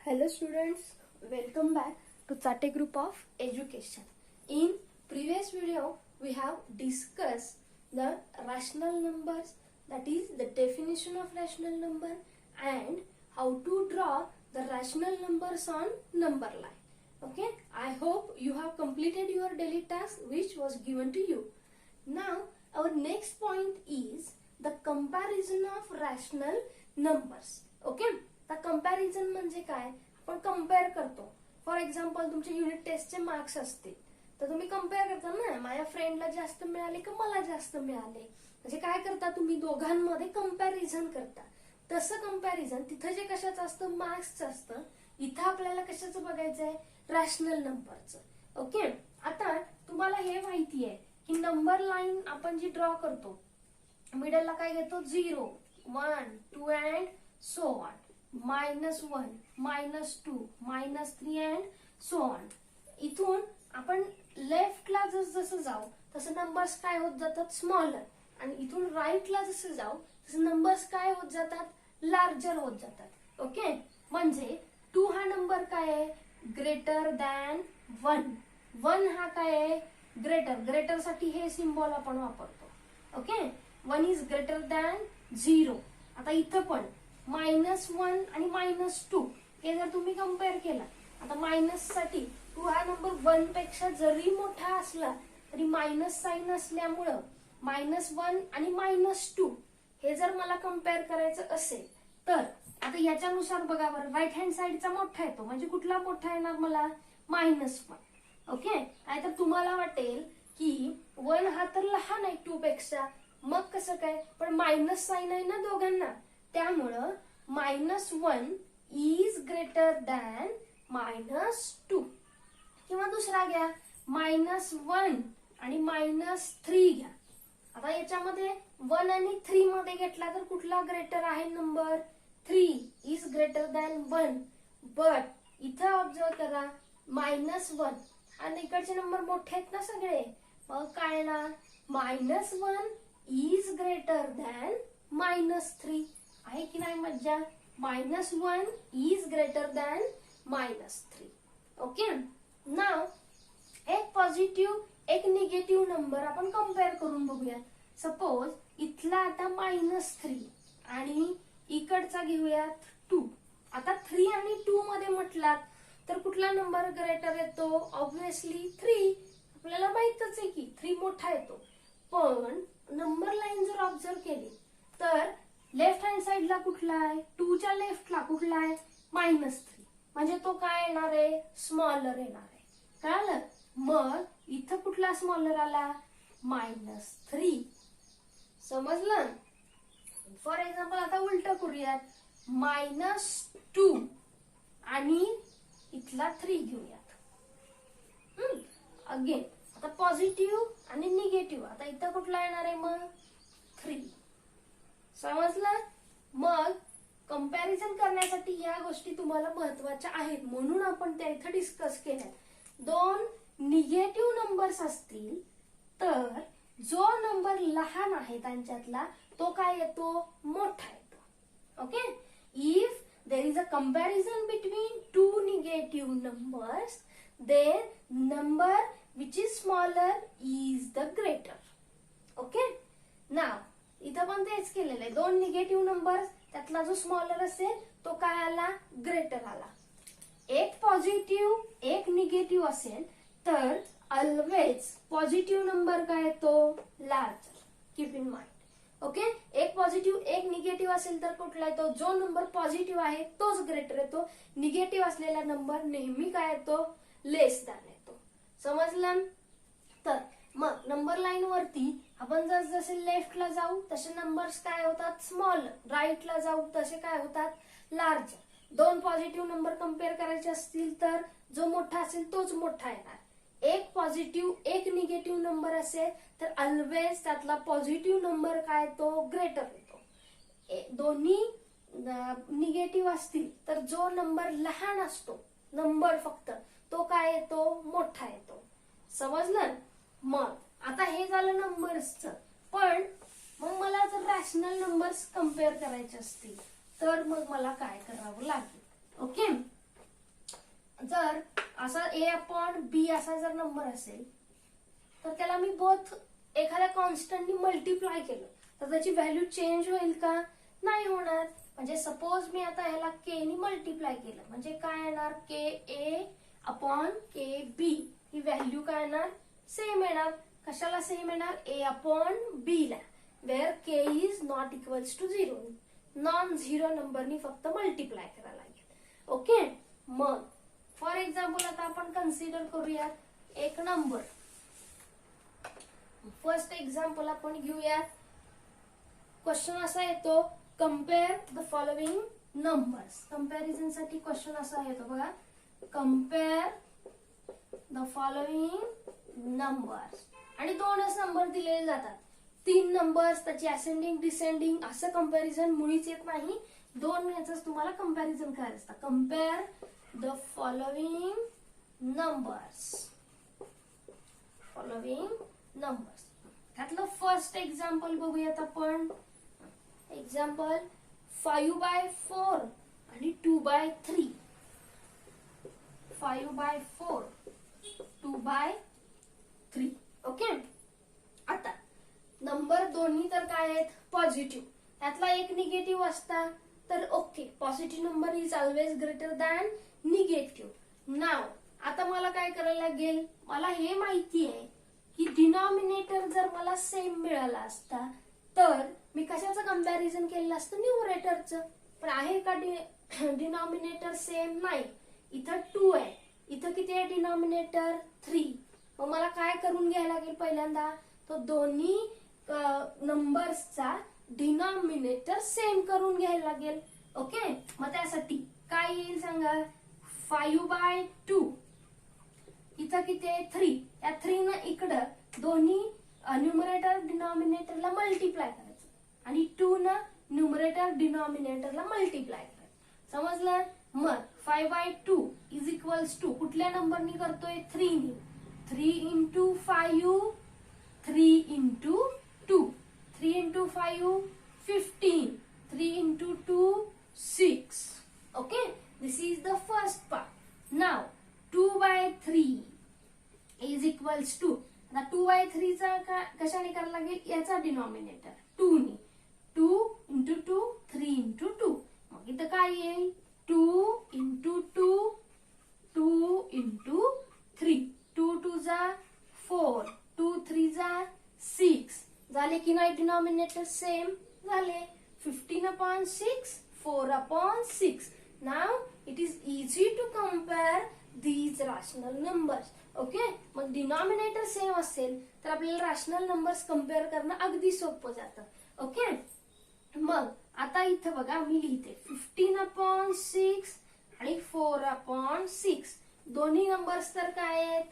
Hello students, welcome back to Chate Group of Education. In previous video, we have discussed the rational numbers, that is the definition of rational number and how to draw the rational numbers on number line. Okay, I hope you have completed your daily task which was given to you. Now, our next point is the comparison of rational numbers. Okay, the comparison म्हणजे काय, आपण compare करतो. For example तुमचे unit टेस्टचे marks असतील तर तुम्ही compare करता ना, माझ्या फ्रेंडला जास्त मिळाले का मला जास्त मिळाले, म्हणजे काय करता तुम्ही दोघांमध्ये कंपॅरिझन करता. तसं कंपॅरिझन तिथं जे कशाचं असतं, मार्क्सचं असतं. इथं आपल्याला कशाचं बघायचंय, रॅशनल नंबरचं. ओके, आता तुम्हाला हे माहिती आहे की नंबर लाईन आपण जी ड्रॉ करतो, मिडलला काय घेतो, 0, 1, 2 and so on, -1, -2, -3 and so on. इथून आपण लेफ्टला जसं जाऊ तसं नंबर्स काय होत जातात, स्मॉलर, आणि इथून राईटला जसं जाऊ तसं नंबर्स काय होत जातात, लार्जर होत जातात. ओके, म्हणजे 2 हा नंबर काय आहे, ग्रेटर दॅन 1. 1 हा काय आहे, ग्रेटर साठी हे सिम्बॉल आपण वापरतो. Okay, 1 is greater than 0. आता इथं पण -1 आणि -2 हे जर तुम्ही कंपेअर केला, आता मायनस साठी 2 हा नंबर 1 पेक्षा जरी मोठा असला तरी मायनस साइन असल्यामुळं -1 आणि -2 हे जर मला कंपेअर करायचं असेल तर आता याच्यानुसार बघा बरं, राईट हँड साइडचा मोठा येतो, म्हणजे कुठला मोठा येणार मला, -1. ओके, नाहीतर तुम्हाला वाटेल की 1 हा तर लहान आहे 2 पेक्षा, मग कसं काय, पण मायनस साइन आहे ना दोघांना, त्यामुळं -1 इज ग्रेटर दॅन -2. किंवा दुसरा घ्या, -1 आणि -3 घ्या. आता याच्यामध्ये 1 आणि 3 मध्ये घेतला तर कुठला ग्रेटर आहे number, 3 is greater than 1. But इथं ऑब्झर्व करा, -1 आणि इकडचे नंबर मोठे आहेत ना सगळे, मग काय ना, -1 इज ग्रेटर दॅन -3. आहे की नाही मज्जा, -1 इज ग्रेटर दॅन -3. ओके, नाव एक पॉझिटिव्ह एक निगेटिव्ह नंबर आपण कंपेअर करून बघूया. सपोज इथला आता -3 आणि इकडचा घेऊयात 2. आता 3 आणि 2 मध्ये म्हटलात तर कुठला नंबर ग्रेटर येतो, ऑब्विसली 3. आपल्याला माहितच आहे की 3 मोठा येतो. पण नंबर लाईन जर ऑब्झर्व केली तर लेफ्ट हँड साइडला कुठला आहे, 2 च्या लेफ्टला कुठला आहे, -3, म्हणजे तो काय येणार आहे, स्मॉलर येणार आहे. कळलं, मग इथं कुठला स्मॉलर आला, -3. समजलं. फॉर एक्झाम्पल आता उलट करूयात, -2 आणि इथला 3 घेऊयात. अगेन आता पॉझिटिव्ह आणि निगेटिव्ह, आता इथं कुठला येणार आहे मग, 3. समजलं. मग कंपॅरिझन करण्यासाठी या गोष्टी तुम्हाला महत्वाच्या आहेत, म्हणून आपण त्या इथं डिस्कस केल्या. 2 निगेटिव्ह नंबर्स असतील तर जो नंबर लहान आहे त्यांच्यातला तो काय येतो, मोठा येतो. Okay, if there is a comparison between 2 negative numbers, then number which is smaller is the greater. Okay, now इथं पण तेच केलेलं आहे, 2 निगेटिव्ह नंबर त्यातला जो स्मॉलर असेल तो काय आला, ग्रेटर आला. एक पॉझिटिव्ह एक निगेटिव्ह असेल तर ऑलवेज पॉझिटिव्ह नंबर काय येतो, larger. Keep in mind. Okay, एक पॉझिटिव्ह एक निगेटिव्ह असेल तर कुठला येतो, जो नंबर पॉझिटिव्ह आहे तोच ग्रेटर येतो. निगेटिव्ह असलेला नंबर नेहमी काय येतो, लेस दॅन येतो. समजलं. तर मग नंबर लाईन वरती आपण जसे लेफ्टला जाऊ तसे नंबर्स काय होतात, स्मॉल, राईटला जाऊ तसे काय होतात, लार्ज. 2 पॉझिटिव्ह नंबर कंपेअर करायचे असतील तर जो मोठा असेल तोच मोठा येणार. एक पॉझिटिव्ह एक निगेटिव्ह नंबर असेल तर ऑलवेज त्यातला पॉझिटिव्ह नंबर काय तो ग्रेटर येतो. दोन्ही निगेटिव्ह असतील तर जो नंबर लहान असतो नंबर फक्त तो काय येतो, मोठा येतो. समजलं. मग आता हे झालं नंबर्सचं, पण मग मला जर रॅशनल नंबर्स कंपेअर करायचे असतील तर मग मला काय करावं लागेल. ओके, जर असा a/b असा जर नंबर असेल तर त्याला मी बोथ एखाद्या कॉन्स्टंटनी मल्टिप्लाय केलं तर त्याची व्हॅल्यू चेंज होईल का? नाही होणार. म्हणजे सपोज मी आता ह्याला k नी मल्टिप्लाय केलं म्हणजे काय येणार? ka/kb ही व्हॅल्यू काय येणार? सेम येणार. कशाला सेम येणार? a/b ला, where k is not equals to 0. Non zero नंबरनी फक्त मल्टिप्लाय करायला लागेल. ओके. मग फॉर एक्झाम्पल आता आपण कन्सिडर करूयात एक नंबर. फर्स्ट एक्झाम्पल आपण घेऊयात. क्वेश्चन असा येतो, compare the following numbers. Comparison साठी क्वेश्चन असा येतो बघा, कम्पेअर द फॉलोइंग नंबर्स. आणि दोनच नंबर दिलेले जातात. 3 नंबर्स त्याची असेंडिंग डिसेंडिंग असं कंपॅरिझन मुळीच येत नाही. 2 याच तुम्हाला कंपॅरिझन करायचं असतं. Compare the following numbers. त्यातलं फर्स्ट एक्झाम्पल बघूयात आपण. एक्झाम्पल 5/4 आणि 2/3. 5/4 2/3. ओके. आता नंबर दोन्ही तर काय आहेत? पॉझिटिव्ह. त्यातला एक निगेटिव्ह असता तर okay, positive number is always greater than negative. Now आता मला काय करायला लागेल? मला हे माहिती आहे की डिनॉमिनेटर जर मला सेम मिळाला असता तर मी कशाचं कंपॅरिझन केलं असतं? न्यूमरेटरचं. पण आहे का डिनॉमिनेटर सेम? नाही. इथं 2 आहे, इथं किती आहे डिनॉमिनेटर? 3. मग मला काय करून घ्यायला लागेल? पहिल्यांदा तो दोन्ही नंबर्सचा डिनॉमिनेटर सेम करून घ्यायला लागेल. ओके. मग त्यासाठी काय येईल सांगा? 5/2 इथं किती आहे? 3. या 3 न इकडं दोन्ही न्यूमरेटर डिनॉमिनेटरला मल्टिप्लाय करायचं आणि 2 न न्यूमरेटर डिनॉमिनेटरला मल्टिप्लाय करायचं. समजलं? मग 5/2 इज इक्वल्स टू कुठल्या नंबरनी करतोय? 3 नी. 3 into 5 3 into 2. 3 into 5 15. 3 into 2 6. Okay, this is the first part. Now 2/3 is equals to, आता 2/3 चा कशाने करायला लागेल? याचा डिनॉमिनेटर 2 नी. 2 into 2 3 into 2. मग इथं काय येईल? 2 into 2 2 into 3. 2 2 जा 4, 2 3 जा 6. झाले की नाही डिनॉमिनेटर सेम? झाले. 15/6 4/6. Now it is easy to compare these rational numbers. Okay. मग डिनॉमिनेटर सेम असेल तर आपल्याला रॅशनल नंबर्स कम्पेअर करणं अगदी सोपं जातं. ओके. मग आता इथं बघा मी लिहिते 15/6 आणि 4/6. दोन्ही नंबर्स तर काय आहेत?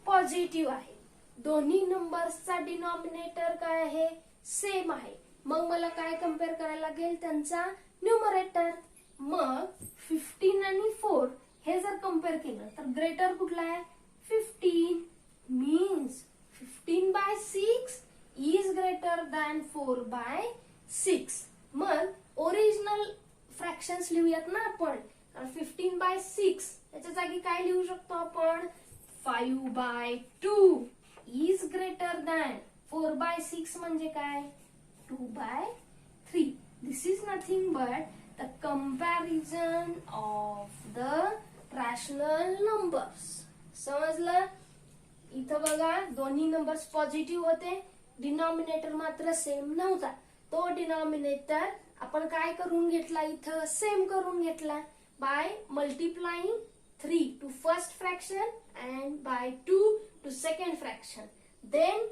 पॉझिटिव्ह आहे. दोन्ही नंबर्सचा डिनॉमिनेटर काय आहे? सेम आहे. मग मला काय कम्पेअर करायला लागेल? त्यांचा न्यूमरेटर. मग 15 आणि 4 हे जर कम्पेअर केलं तर ग्रेटर कुठला आहे? 15. Means 15/6 is greater than 4/6. मग ओरिजिनल फ्रॅक्शन्स लिहूयात ना आपण. 15/6 त्याच्या जागी काय लिहू शकतो आपण? 5/2 इज ग्रेटर दॅन 4/6 म्हणजे काय? 2/3. This is nothing but the comparison of the rational numbers. समजलं? इथं बघा दोन्ही नंबर्स पॉझिटिव्ह होते, डिनॉमिनेटर मात्र सेम नव्हता. तो डिनॉमिनेटर आपण काय करून घेतला? इथं सेम करून घेतला bye multiplying 3 to first fraction and by 2 to second fraction. Then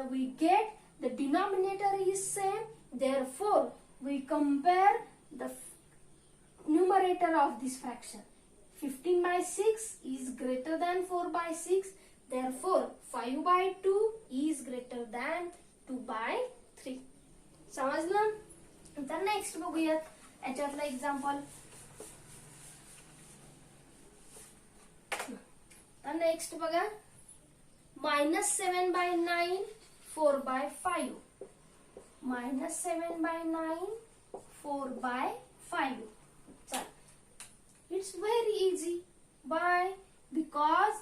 we get the denominator is same. Therefore, we compare the numerator of this fraction. 15/6 is greater than 4/6. Therefore, 5/2 is greater than 2/3. समजलं? तर next बघूयात याच्यातलं example. तर next बघा -7/9 4/5. -7/9 4/5. चल, it's very easy. Why? Because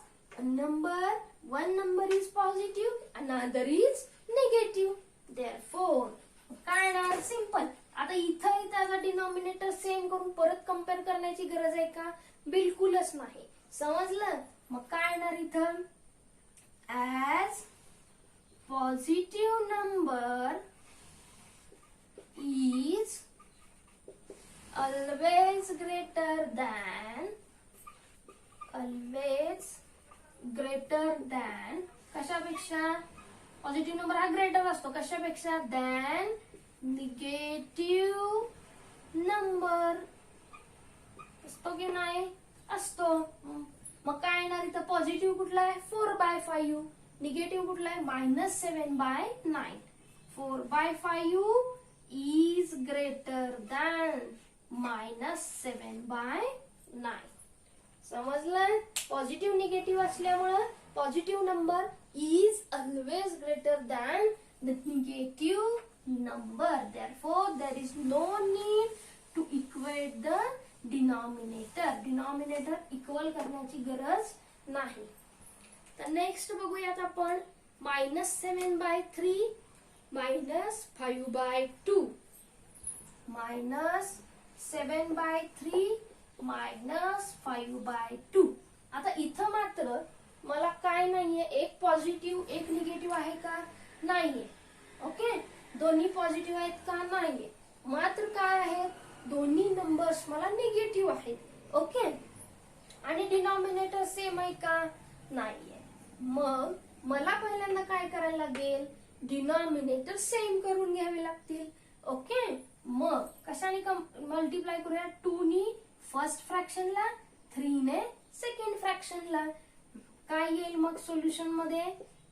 one number is positive, another is negative. Therefore, काय येणार? Simple. आता इथं त्याचा डिनॉमिनेटर सेम करून परत कंपेअर करण्याची गरज आहे का? बिलकुलच नाही. समजलं? मग काय येणार इथं? As positive number is always greater than कशापेक्षा? पॉझिटिव्ह नंबर हा ग्रेटर असतो कशापेक्षा? दॅन निगेटिव्ह नंबर असतो की नाही? असतो. मग काय येणार इथं? पॉझिटिव्ह कुठला आहे? 4/5. निगेटिव्ह कुठला आहे? -7/9. 4/5 is greater than -7/9. समजलं? पॉझिटिव्ह निगेटिव्ह असल्यामुळं positive number is always greater than the negative number. Therefore, there is no need to equate the denominator. Denominator equal करण्याची गरज नाही. तर नेक्स्ट बघूयात आपण -7/3 -5/2 -7/3 -5/2. आता इथं मात्र मला काय नाहीये? एक पॉझिटिव्ह एक निगेटिव्ह आहे का? नाहीये. ओके, दोन्ही पॉझिटिव्ह आहेत का? नाहीये. मात्र काय आहेत? दोन्ही नंबर्स मला निगेटिव्ह आहेत. ओके, आणि डिनॉमिनेटर सेम आहे का? नाहीये. मग मला पहिल्यांदा काय करायला लागेल? डिनॉमिनेटर सेम करून घ्यावे लागतील. ओके, मग कशाने मल्टिप्लाय करूया? 2 नी फर्स्ट फ्रॅक्शनला, 3 ने सेकंड फ्रॅक्शनला. काय येईल मग सोल्युशन मध्ये?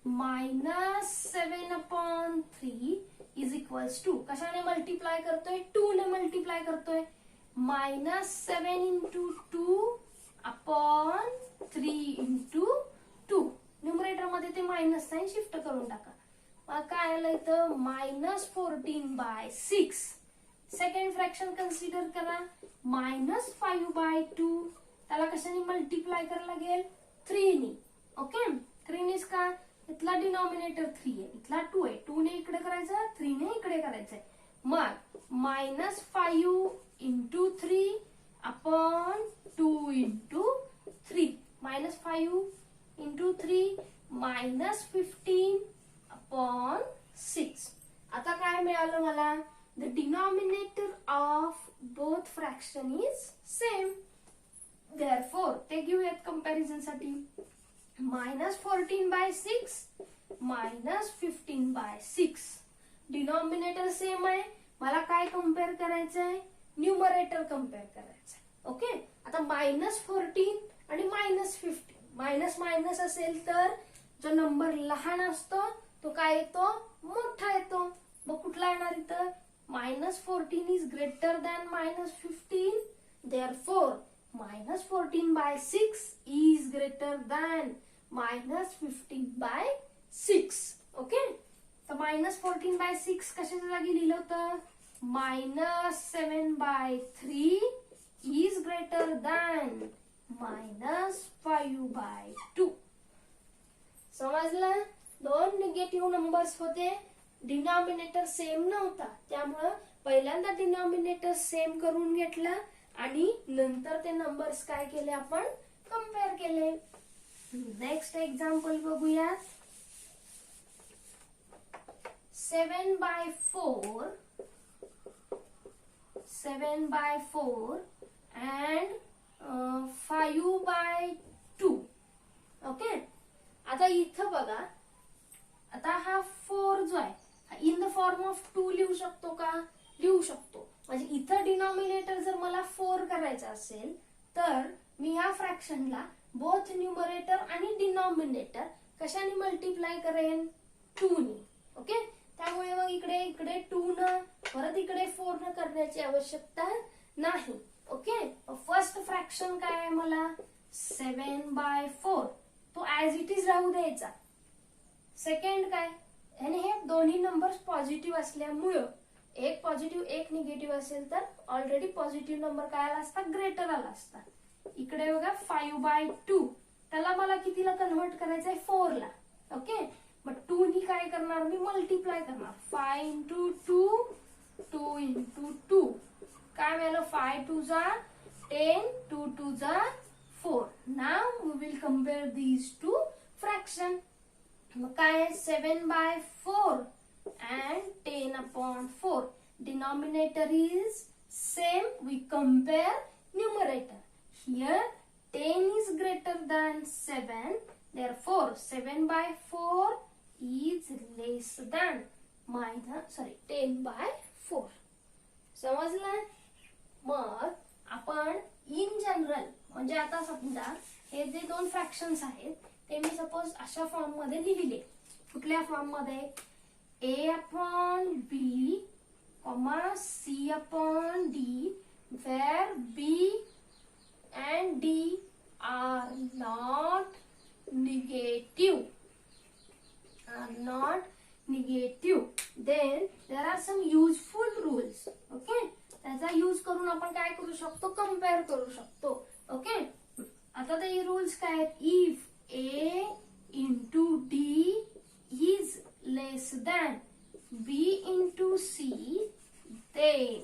-7/3 इज इक्वल्स टू कशाने मल्टिप्लाय करतोय? 2 ने मल्टिप्लाय करतोय. -7 × 2/3 × 2. न्यूमरेटर मध्ये ते मायनस साइन शिफ्ट करून टाका. मग काय आलं इथं? -14/6. सेकंड फ्रॅक्शन कन्सिडर करा. -5/2 त्याला कशाने मल्टिप्लाय करायला लागेल? 3 नी. ओके, 3 नीच का? इथला डिनॉमिनेटर 3 आहे, इथला 2 आहे. 2 ने इकडे करायचं, 3 ने इकडे करायचंय. मग -5 × 3/2 × 3. -5 × 3 -15/6. आता काय मिळालं मला? The denominator of both fraction is same. Therefore, ते घेऊयात कंपॅरिझन साठी. -14/6 -15/6. डिनॉमिनेटर सेम आहे. मला काय कम्पेअर करायचंय? न्यूमरेटर कम्पेअर करायचंय. ओके, आता -14 आणि -15. मायनस मायनस असेल तर जो नंबर लहान असतो तो काय येतो? मोठा येतो. मग कुठला येणार इथं? -14 is greater than -15. Therefore, -14/6 is greater than -15/6. Okay, तर -14/6 कशाच्या जागी लिहिलं होतं? -7/3 is greater than -5/2. समजलं? दोन निगेटिव्ह नंबर्स होते, डिनॉमिनेटर सेम नव्हता, त्यामुळं पहिल्यांदा डिनॉमिनेटर सेम करून घेतला आणि नंतर ते नंबर्स काय केले? आपण कंपेअर केले. नेक्स्ट एक्झाम्पल बघूया. 7/4 and 5/2. ओके, आता इथं बघा, आता हा 4 जो आहे इन द फॉर्म ऑफ 2 लिहू शकतो का? लिहू शकतो. म्हणजे इथं डिनॉमिनेटर जर मला 4 करायचं असेल तर मी ह्या फ्रॅक्शनला बोथ न्यूमरेटर आणि डिनॉमिनेटर कशाने मल्टिप्लाय करेन? 2 नी. ओके, त्यामुळे मग इकडे 2 न परत इकडे 4 न करण्याची आवश्यकता नाही. ओके, फर्स्ट फ्रॅक्शन काय आहे? मला 7/4 तो ऍज इट इज राहू द्यायचा. सेकंड काय? आणि हे दोन्ही नंबर्स पॉझिटिव्ह असल्यामुळं एक पॉझिटिव्ह एक निगेटिव्ह असेल तर ऑलरेडी पॉझिटिव्ह नंबर काय आला असता? ग्रेटर आला असता. इकडे बघा 5/2, त्याला मला कितीला कन्व्हर्ट करायचंय 4 ला. ओके, मग 2 नी काय करणार मी मल्टिप्लाय करणार. 5 into 2, 2 into 2 काय मिळालं 5 2 जा 10, 2 2 जा 4. Now we will compare these two fraction. मग काय 7/4 and 10/4. Denominator is same. We compare numerator. Here 10 is greater than 7. Therefore 7/4 is less than 10/4. समजलं? मग आपण इन जनरल म्हणजे आता समजा हे जे दोन फ्रॅक्शन्स आहेत ते मी सपोज अशा फॉर्म मध्ये लिहिले. कुठल्या फॉर्म मध्ये? A/B, C/D, where B and D are not negative. Then there are some useful rules. Okay, त्याचा यूज करून आपण काय करू शकतो? कम्पेअर करू शकतो. ओके, आता ते रूल्स काय आहेत? If A into D is less than B into C, then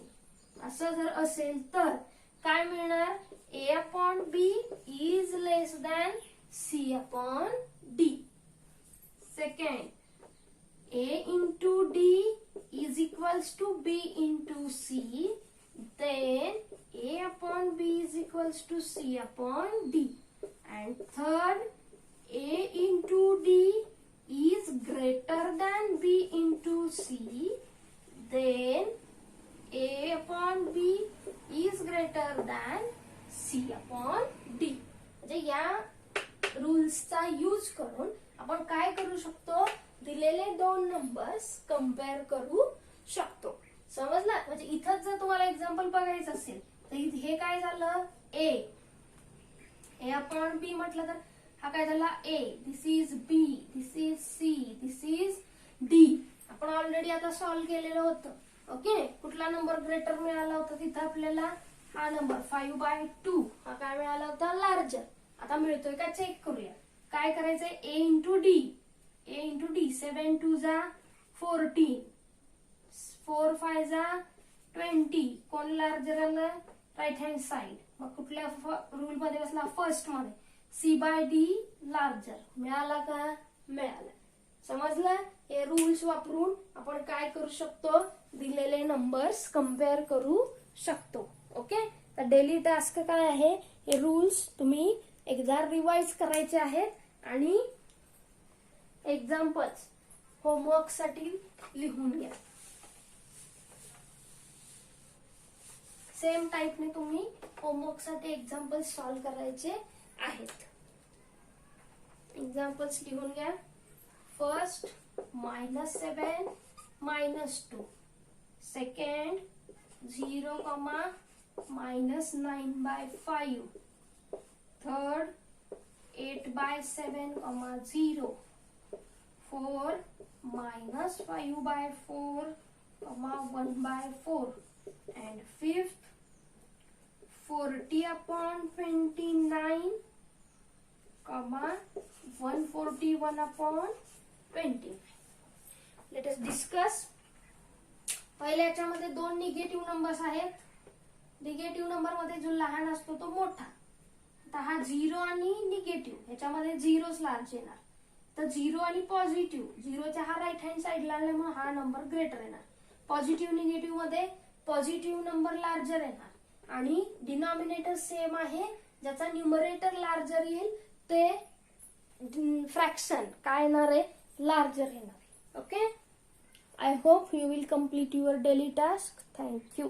असं जर असेल तर काय मिळणार? A/B is less than C/D. Second, A into D is equals to B into C, then A/B is equals to C/D. And third, A into D is greater than B into C, then A/B is greater than C/D. म्हणजे या रूल्सचा use करून आपण काय करू शकतो? दिलेले दोन numbers compare करू शकतो. समजलं? म्हणजे इथंच जर तुम्हाला एक्झाम्पल बघायचं असेल तर हे काय झालं? A/B म्हटलं तर हा काय झाला? A. This is B, this is C, this is D. आपण ऑलरेडी आता सॉल्व्ह केलेलं होतं. ओके, कुठला नंबर ग्रेटर मिळाला होता तिथं आपल्याला? हा नंबर 5/2. हा काय मिळाला होता? लार्जर. आता मिळतोय का चेक करूया. काय करायचंय? A into D. 7 2 जा 14, 4 5 जा 20. कोण लार्जर आलं? Right hand side. मग कुठल्या रूल मध्ये बसला? फर्स्ट मध्ये. C/D larger. मिळाला का? मिळाला. समजलं? हे रूल्स वापरून आपण काय करू शकतो? दिलेले नंबर्स कंपेअर करू शकतो. ओके, तर डेली टास्क काय आहे? हे रूल्स तुम्ही एकदा रिवाइज करायचे आहेत आणि एक्झाम्पल्स होमवर्क साठी लिहून घ्या. सेम टाइपने तुम्ही होमवर्क साठी एक्झाम्पल्स सॉल्व्ह करायचे आहेत. एक्झाम्पल्स लिहून घ्या. First -7 -2. Second 0, -9/5. Third 8/7, 0. 4 -5/4, 1/4. And fifth 40/29, 141/29. Let us discuss. पहिल्या याच्यामध्ये दोन निगेटिव्ह नंबर्स आहेत. निगेटिव्ह नंबर मध्ये जो लहान असतो तो मोठा. आता हा 0 आणि निगेटिव्ह ह्याच्यामध्ये 0च लार्ज येणार. तर 0 आणि पॉझिटिव्ह, 0च्या हा राईट हँड साइडला आल्यामुळे हा नंबर ग्रेटर येणार. पॉझिटिव्ह निगेटिव्ह मध्ये पॉझिटिव्ह नंबर लार्जर येणार आणि डिनॉमिनेटर सेम आहे. ज्याचा न्यूमरेटर लार्जर येईल ते फ्रॅक्शन काय येणार आहे? लार्जर येणार. Okay, I hope you will complete your daily task. Thank you.